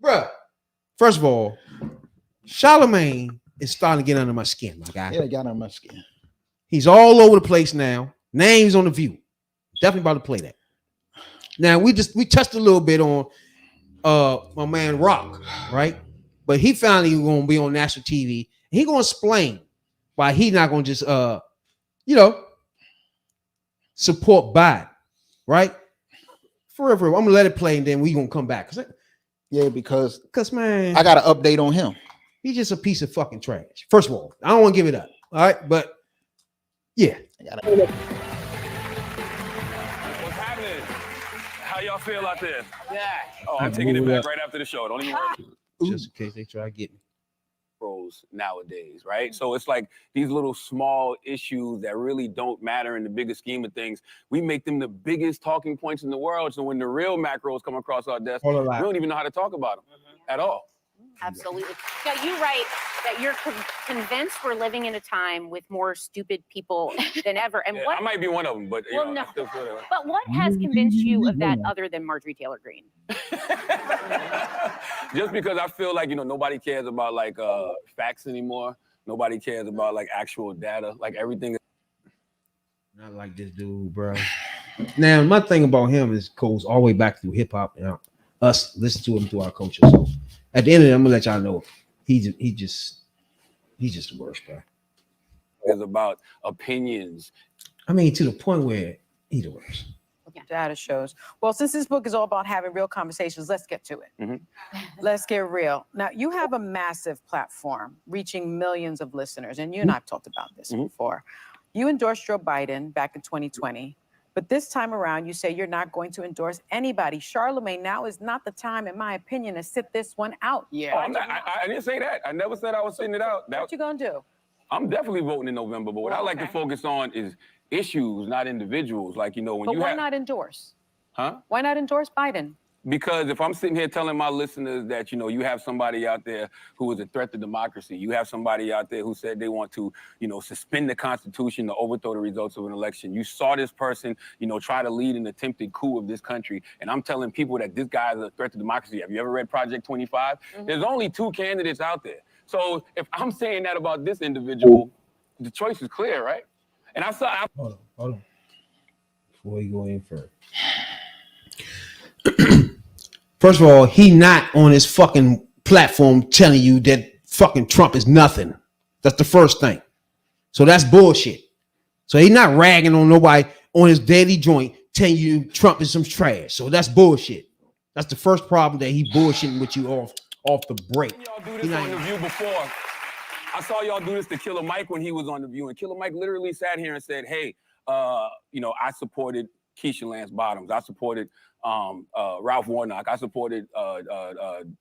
Bruh. First of all, Charlamagne is starting to get under my skin, my guy. Yeah, it got under my skin. He's all over the place now. Names on the View. Definitely about to play that. Now we touched a little bit on my man Rock, right? But he finally gonna be on national TV. He gonna explain why he not gonna just support Biden, right? For real, I'm gonna let it play and then we gonna come back. Yeah, because man, I got an update on him. He's just a piece of fucking trash. First of all, I don't want to give it up. All right, but yeah. What's happening? How y'all feel out there? Yeah. Oh, I'm taking it back right after the show. Don't even worry. Just in case they try to get me. Nowadays, right? So it's like these little small issues that really don't matter in the bigger scheme of things. We make them the biggest talking points in the world. So when the real macros come across our desk, we don't even know how to talk about them at all. Absolutely. Yeah, you write that you're convinced we're living in a time with more stupid people than ever. And I might be one of them, but no. But what has convinced you of that other than Marjorie Taylor Greene? Just because I feel like, nobody cares about like facts anymore. Nobody cares about like actual data. Like everything. Not like this dude, bro. Now, my thing about him is goes all the way back through hip hop and us listen to him through our culture. So at the end of it, I'm gonna let y'all know he's just the worst, bro. It's about opinions. I mean, to the point where he's the worst. Data shows. Well, since this book is all about having real conversations, let's get to it. Mm-hmm. Let's get real. Now, you have a massive platform reaching millions of listeners, and you and I've talked about this before. You endorsed Joe Biden back in 2020, but this time around, you say you're not going to endorse anybody. Charlamagne, now is not the time, in my opinion, to sit this one out. Yeah, I didn't say that. I never said I was sitting it out. What you gonna do? I'm definitely voting in November, but what I like to focus on is issues, not individuals. Like, when why not endorse? Huh? Why not endorse Biden? Because if I'm sitting here telling my listeners that, you have somebody out there who is a threat to democracy, you have somebody out there who said they want to, suspend the Constitution to overthrow the results of an election. You saw this person, try to lead an attempted coup of this country. And I'm telling people that this guy is a threat to democracy. Have you ever read Project 25? Mm-hmm. There's only 2 candidates out there. So if I'm saying that about this individual, the choice is clear, right? And Hold on. Before you go in further. First of all, he not on his fucking platform telling you that fucking Trump is nothing. That's the first thing. So that's bullshit. So he's not ragging on nobody on his daily joint telling you Trump is some trash. So that's bullshit. That's the first problem, that he bullshitting with you off the break. Y'all do this on The View before. I saw y'all do this to Killer Mike when he was on The View, and Killer Mike literally sat here and said, hey, I supported Keisha Lance Bottoms. I supported Ralph Warnock. I supported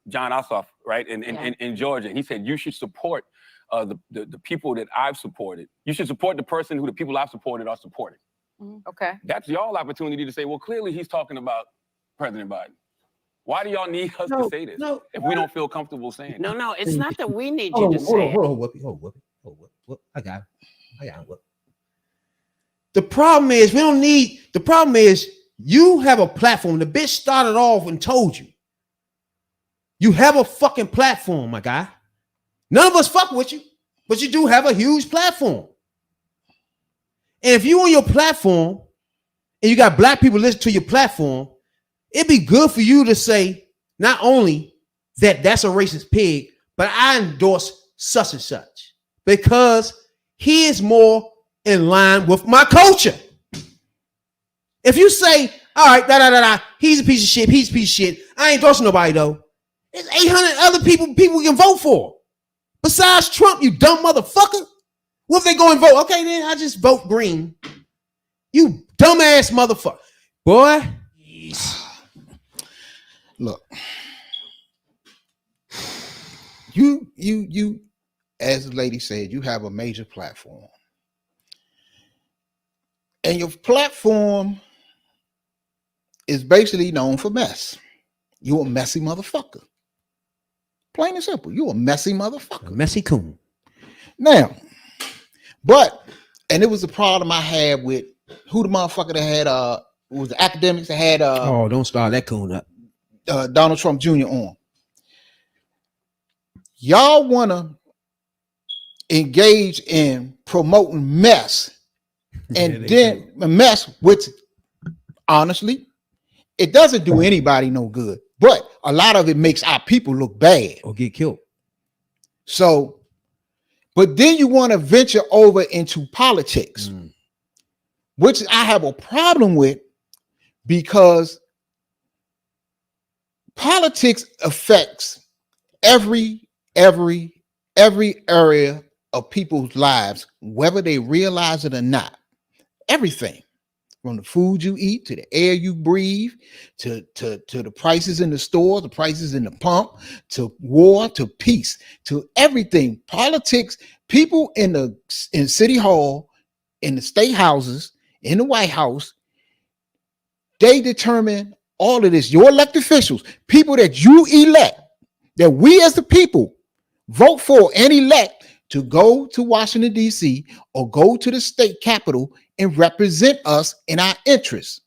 John Ossoff, right, in Georgia. And he said, you should support the people that I've supported. You should support the person who the people I've supported are supporting. Mm-hmm. Okay. That's y'all opportunity to say, well, clearly he's talking about President Biden. Why do y'all need us to say this if we don't feel comfortable saying it? No, it's not that we need you to say it. Hold on, I got it. The problem is you have a platform. The bitch started off and told you. You have a fucking platform, my guy. None of us fuck with you, but you do have a huge platform. And if you on your platform and you got black people listen to your platform, it'd be good for you to say not only that that's a racist pig, but I endorse such and such because he is more in line with my culture. If you say, all right, he's a piece of shit, he's a piece of shit, I ain't endorsing nobody though. There's 800 other people we can vote for. Besides Trump, you dumb motherfucker. What if they go and vote? Okay, then I just vote green. You dumbass motherfucker. Boy. Look, you, as the lady said, you have a major platform. And your platform is basically known for mess. You're a messy motherfucker. Plain and simple. You're a messy motherfucker. A messy coon. Now, and it was a problem I had with who the motherfucker that had, was the academics that had, don't start that coon up. Donald Trump Jr. on. Y'all want to engage in promoting mess, and then mess, which honestly, it doesn't do anybody no good. But a lot of it makes our people look bad or get killed. So, but then you want to venture over into politics, which I have a problem with, because politics affects every area of people's lives, whether they realize it or not. Everything. From the food you eat, to the air you breathe, to the prices in the store, the prices in the pump, to war, to peace, to everything. Politics, people in City Hall, in the state houses, in the White House, they determine all of this. Your elected officials, people that you elect, that we as the people vote for and elect to go to Washington, D.C. or go to the state capitol and represent us in our interests.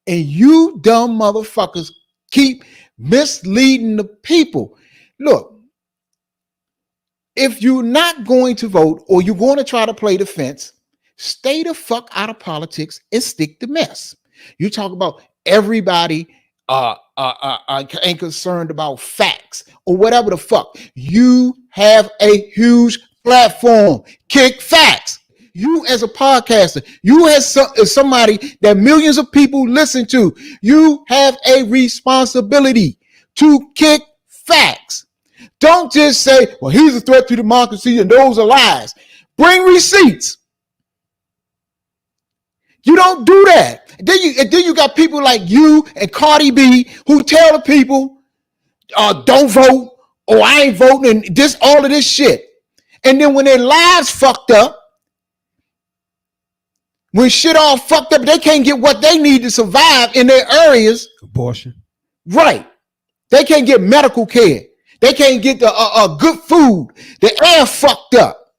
And you dumb motherfuckers keep misleading the people. Look, if you're not going to vote or you're going to try to play the fence, stay the fuck out of politics and stick to mess. You talk about everybody ain't concerned about facts or whatever the fuck. You have a huge platform. Kick facts. You as a podcaster, you as somebody that millions of people listen to, you have a responsibility to kick facts. Don't just say, well, he's a threat to democracy and those are lies. Bring receipts. You don't do that. Then you got people like you and Cardi B who tell the people, don't vote, or I ain't voting, and all of this shit. And then when their lives fucked up, when shit all fucked up, they can't get what they need to survive in their areas. Abortion. Right. They can't get medical care. They can't get the good food. The air fucked up.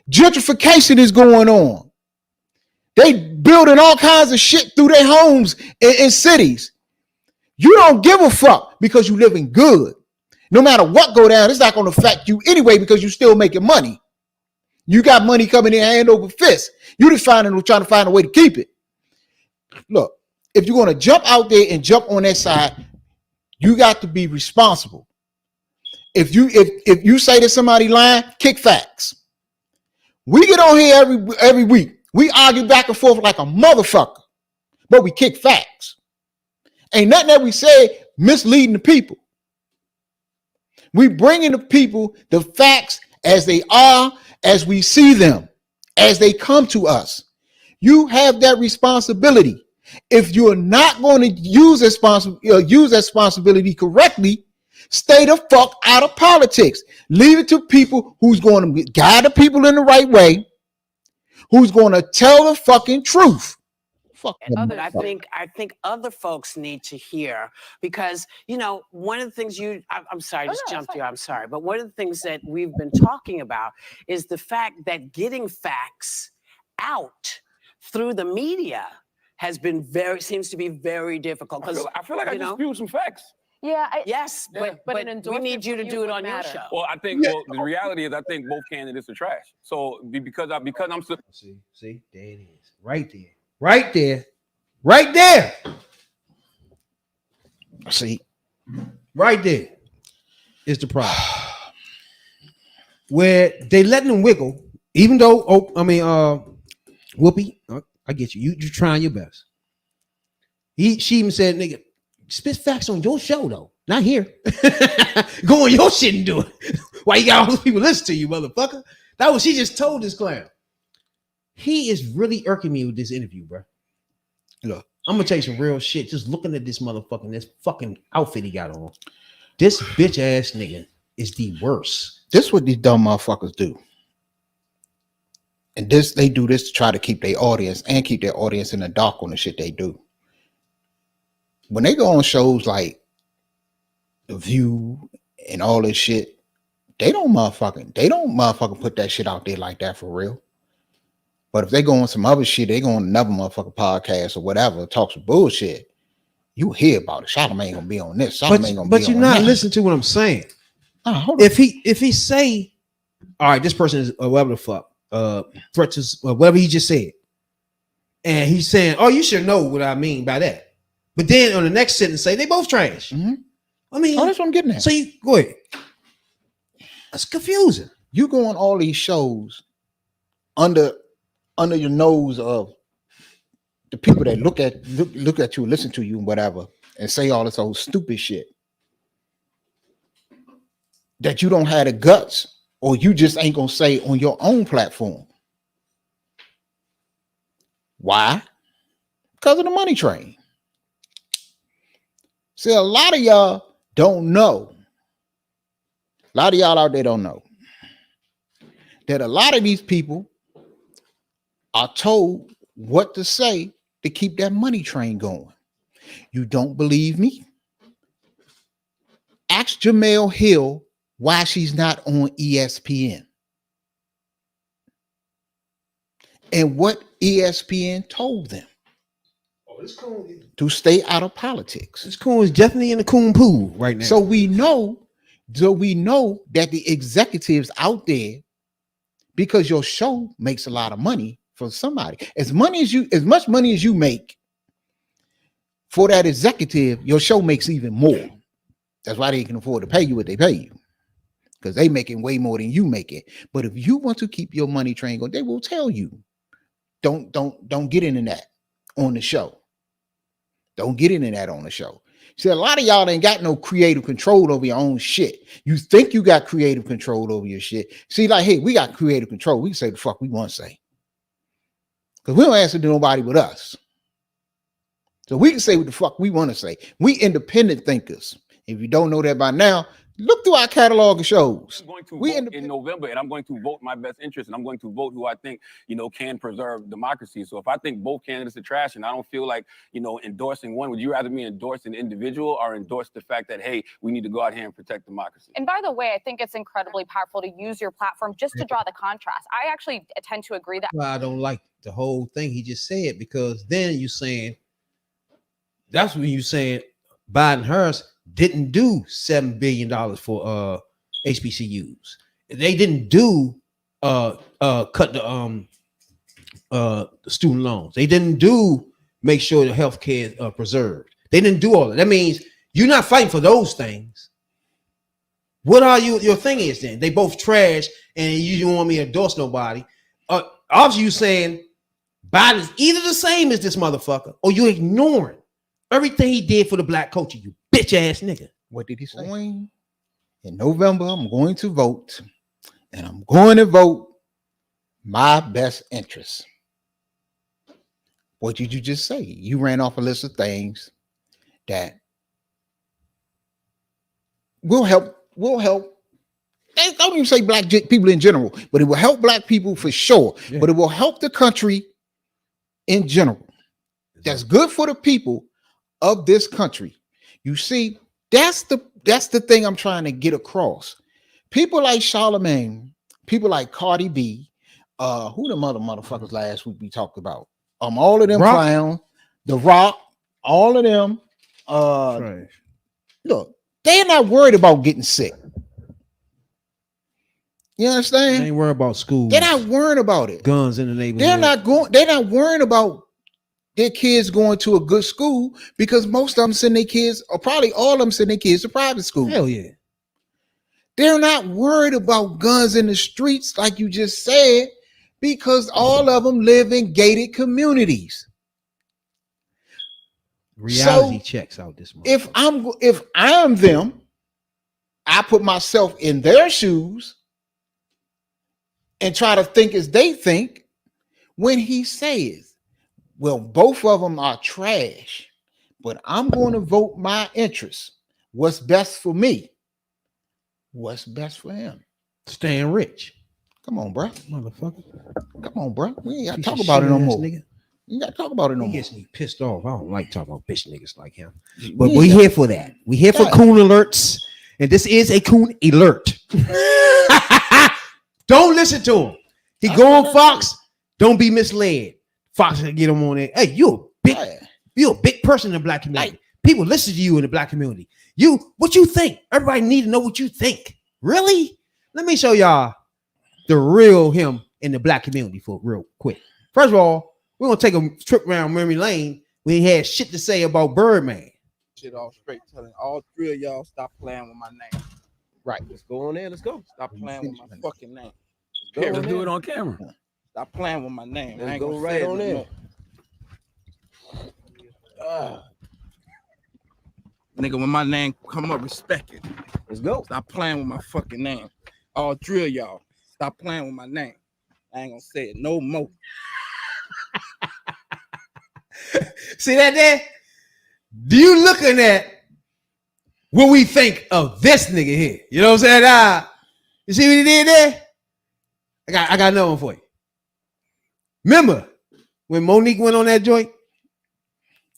Gentrification is going on. They building all kinds of shit through their homes in cities. You don't give a fuck because you living good. No matter what go down, it's not going to affect you anyway because you still making money. You got money coming in hand over fist. You just trying to find a way to keep it. Look, if you're going to jump out there and jump on that side, you got to be responsible. If you say that somebody lying, kick facts. We get on here every week. We argue back and forth like a motherfucker, but we kick facts. Ain't nothing that we say misleading the people. We bringing the people the facts as they are, as we see them, as they come to us. You have that responsibility. If you're not going to use that responsibility correctly, stay the fuck out of politics. Leave it to people who's going to guide the people in the right way, who's going to tell the fucking truth. Fuck. But I think other folks need to hear, because one of the things I'm sorry, just jumped you. I'm sorry, but one of the things that we've been talking about is the fact that getting facts out through the media seems to be very difficult. I feel like I just spewed some facts. Yeah. Yes, but we need you to do it on your show. Well, I think the reality is I think both candidates are trash. So because I'm see, there it is, right there. See, right there is the problem. Where they letting them wiggle, even though Whoopi, I get you. You trying your best. She even said, nigga, spit facts on your show though, not here. Go on your shit and do it. Why you got all those people listen to you, motherfucker? That was she just told this clown. He is really irking me with this interview, bro. Look, I'm gonna tell you some real shit. Just looking at this motherfucking this fucking outfit he got on. This bitch ass nigga is the worst. This is what these dumb motherfuckers do. And they do this to try to keep their audience and keep their audience in the dark on the shit they do. When they go on shows like The View and all this shit, they don't motherfucking put that shit out there like that for real. But if they go on some other shit, they go on another motherfucking podcast or whatever, talk some bullshit, you hear about it. Charlamagne gonna be on this. But you're not listening to what I'm saying. if he say, all right, this person is whatever the fuck, threat to whatever he just said, and he's saying, oh, you should know what I mean by that. But then on the next sentence, say they both trash. Mm-hmm. I mean, that's what I'm getting at. So you go ahead. That's confusing. You go on all these shows under your nose of the people that look at you, listen to you, and whatever, and say all this old stupid shit that you don't have the guts, or you just ain't gonna say on your own platform. Why? Because of the money train. See, a lot of y'all don't know. A lot of y'all out there don't know that a lot of these people are told what to say to keep that money train going. You don't believe me? Ask Jamel Hill why she's not on ESPN. And what ESPN told them. Oh, this coon to stay out of politics. This coon is definitely in the coon pool right now. So we know that the executives out there, because your show makes a lot of money for somebody. As much money as you make for that executive, your show makes even more. That's why they can afford to pay you what they pay you, because they making way more than you make it. But if you want to keep your money train going, they will tell you, don't get into that on the show. Don't get into that on the show. See, a lot of y'all ain't got no creative control over your own shit. You think you got creative control over your shit. See, like, hey, we got creative control. We can say the fuck we want to say. Because we don't answer to nobody but us. So we can say what the fuck we want to say. We independent thinkers. If you don't know that by now, look through our catalog of shows. I'm going to vote in November, and I'm going to vote my best interest, and I'm going to vote who I think, can preserve democracy. So if I think both candidates are trash and I don't feel like, endorsing one, would you rather me endorse an individual or endorse the fact that, hey, we need to go out here and protect democracy? And by the way, I think it's incredibly powerful to use your platform just to draw the contrast. I actually tend to agree that. Well, I don't like the whole thing he just said, because then you're saying, that's when you're saying Biden Harris didn't do $7 billion for HBCUs. They didn't do cut the student loans. They didn't do make sure the health care is preserved. They didn't do all that. That means you're not fighting for those things. What are your thing is then? They both trash, and you don't want me to endorse nobody. Obviously, you saying Biden's either the same as this motherfucker, or you ignoring everything he did for the black culture, you bitch ass nigga. What did he say? In November, I'm going to vote, and I'm going to vote my best interest. What did you just say? You ran off a list of things that will help. Don't even say black people in general, but it will help black people for sure. Yeah. But it will help the country in general. That's good for the people of this country. You see, that's the thing I'm trying to get across. People like Charlamagne, people like Cardi B, who the motherfuckers last week we talked about. All of them clowns, The Rock, all of them. Look, they're not worried about getting sick. You understand? They ain't worried about school. They're not worried about it. Guns in the neighborhood. They're not worried about their kids going to a good school, because most of them send their kids, or probably all of them send their kids to private school. Hell yeah. They're not worried about guns in the streets, like you just said, because all of them live in gated communities. Reality checks out this month. If I'm them, I put myself in their shoes and try to think as they think. When he says, well, both of them are trash, but I'm going to vote my interests. What's best for me? What's best for him? Staying rich. Come on, bro. Motherfucker. Come on, bro. We ain't got to talk about it no more. Nigga. You got to talk about it no more. He gets me pissed off. I don't like talking about bitch niggas like him. But we here for that. We here for coon alerts. And this is a coon alert. Don't listen to him. He go on Fox. Don't be misled. Fox can get him on there. Hey, you're a big person in the black community. People listen to you in the black community. What you think? Everybody need to know what you think. Really? Let me show y'all the real him in the black community for real quick. First of all, we're gonna take a trip around memory lane when he had shit to say about Birdman. Shit all straight, telling all three of y'all stop playing with my name. Right. Let's go on there. Let's go. Stop playing with my fucking name. Let's do it on camera. Stop playing with my name. I Let's ain't go gonna right say on it there. no more. Nigga, when my name come up, respect it. Let's go. Stop playing with my fucking name. All three of y'all, stop playing with my name. I ain't gonna say it no more. See that there? Do you looking at what we think of this nigga here? You know what I'm saying? You see what he did there? I got another one for you. Remember when Monique went on that joint?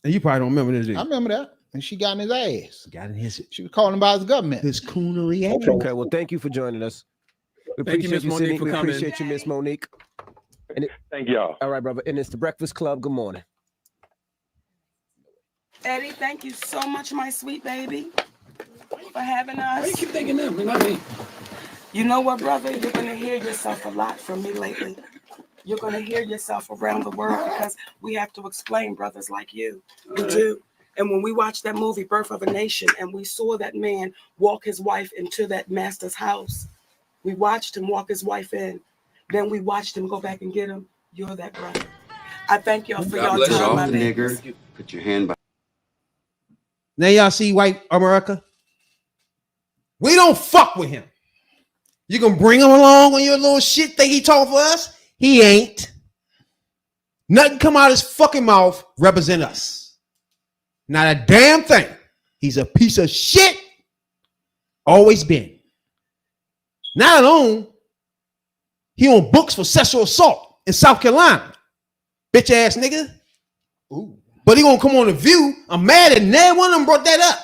And you probably don't remember this, do you? I remember that. And she got in his ass. Got in his She was calling about his government. his coonery. Okay. Well, thank you for joining us. We Thank you, appreciate Miss you, Monique, Sydney. for We coming. appreciate you, Miss Monique. Thank y'all. All right, brother. And it's the Breakfast Club. Good morning. Eddie, thank you so much, my sweet baby, for having Why you us. keep thinking that? Not me. You know what, brother? You're going to hear yourself a lot from me lately. You're going to hear yourself around the world because we have to explain brothers like you. We do. And when we watched that movie, Birth of a Nation, and we saw that man walk his wife into that master's house, we watched him walk his wife in. Then we watched him go back and get him. You're that brother. I thank y'all for y'all time, my babies. Put your hand by. Now y'all see white America? We don't fuck with him. You can bring him along on your little shit thing he talking for us. He ain't. Nothing come out his fucking mouth represent us. Not a damn thing. He's a piece of shit. Always been. Not alone, he on books for sexual assault in South Carolina. Bitch ass nigga. Ooh. But he gonna come on The View. I'm mad that never one of them brought that up.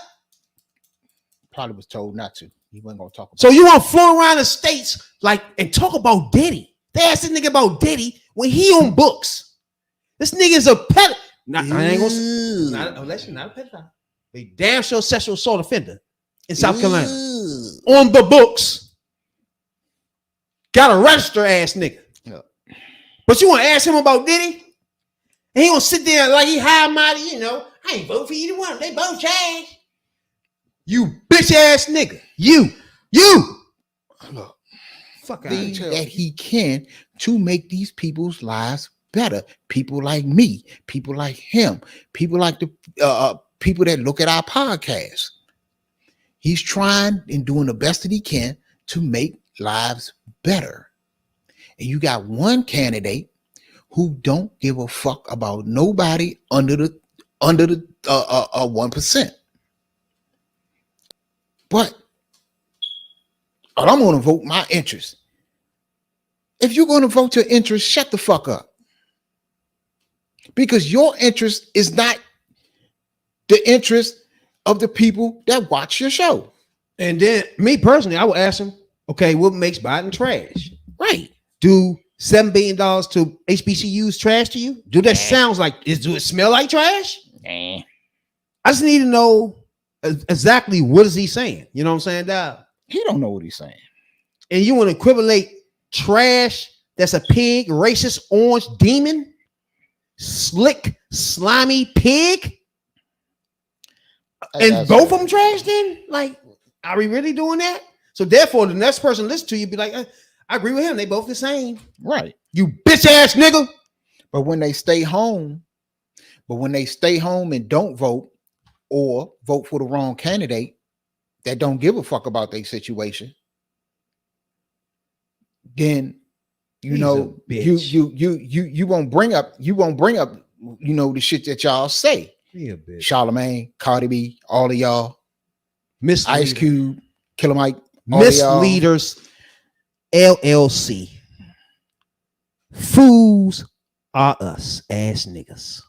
Probably was told not to. He wasn't gonna talk about So you want to float around the states like and talk about Diddy? They asked this nigga about Diddy when he on books. This nigga is a pet. I ain't gonna say, unless you're not a pedophile. A damn sure sexual assault offender in South Carolina on the books. Got a register ass nigga. Yeah. But you want to ask him about Diddy? And he gonna sit there like he high and mighty, you know. I ain't vote for either one. They both trash. You bitch ass nigga. You. Look, Fuck out things that he can to make these people's lives better. People like me, people like him, people like the people that look at our podcast. He's trying and doing the best that he can to make lives better. And you got one candidate who don't give a fuck about nobody under the 1%. But I'm going to vote my interest. If you're going to vote your interest, shut the fuck up. Because your interest is not the interest of the people that watch your show. And then me personally, I would ask him, okay, what makes Biden trash? Right. Do $7 billion to HBCUs trash to you? Do that sounds like, do it smell like trash? Nah. I just need to know exactly what is he saying. You know what I'm saying, dog? He don't know what he's saying. And you want to equivalent trash that's a pig, racist, orange demon, slick, slimy pig, and both of them trash then? Like, are we really doing that? So therefore, the next person listen to you be like, I agree with him. They both the same. Right. You bitch ass nigga. But when they stay home and don't vote or vote for the wrong candidate that don't give a fuck about their situation, then you know you won't bring up the shit that y'all say. Charlamagne, Cardi B, all of y'all, Ice Cube, Killer Mike, Misleaders, LLC. Fools are us ass niggas.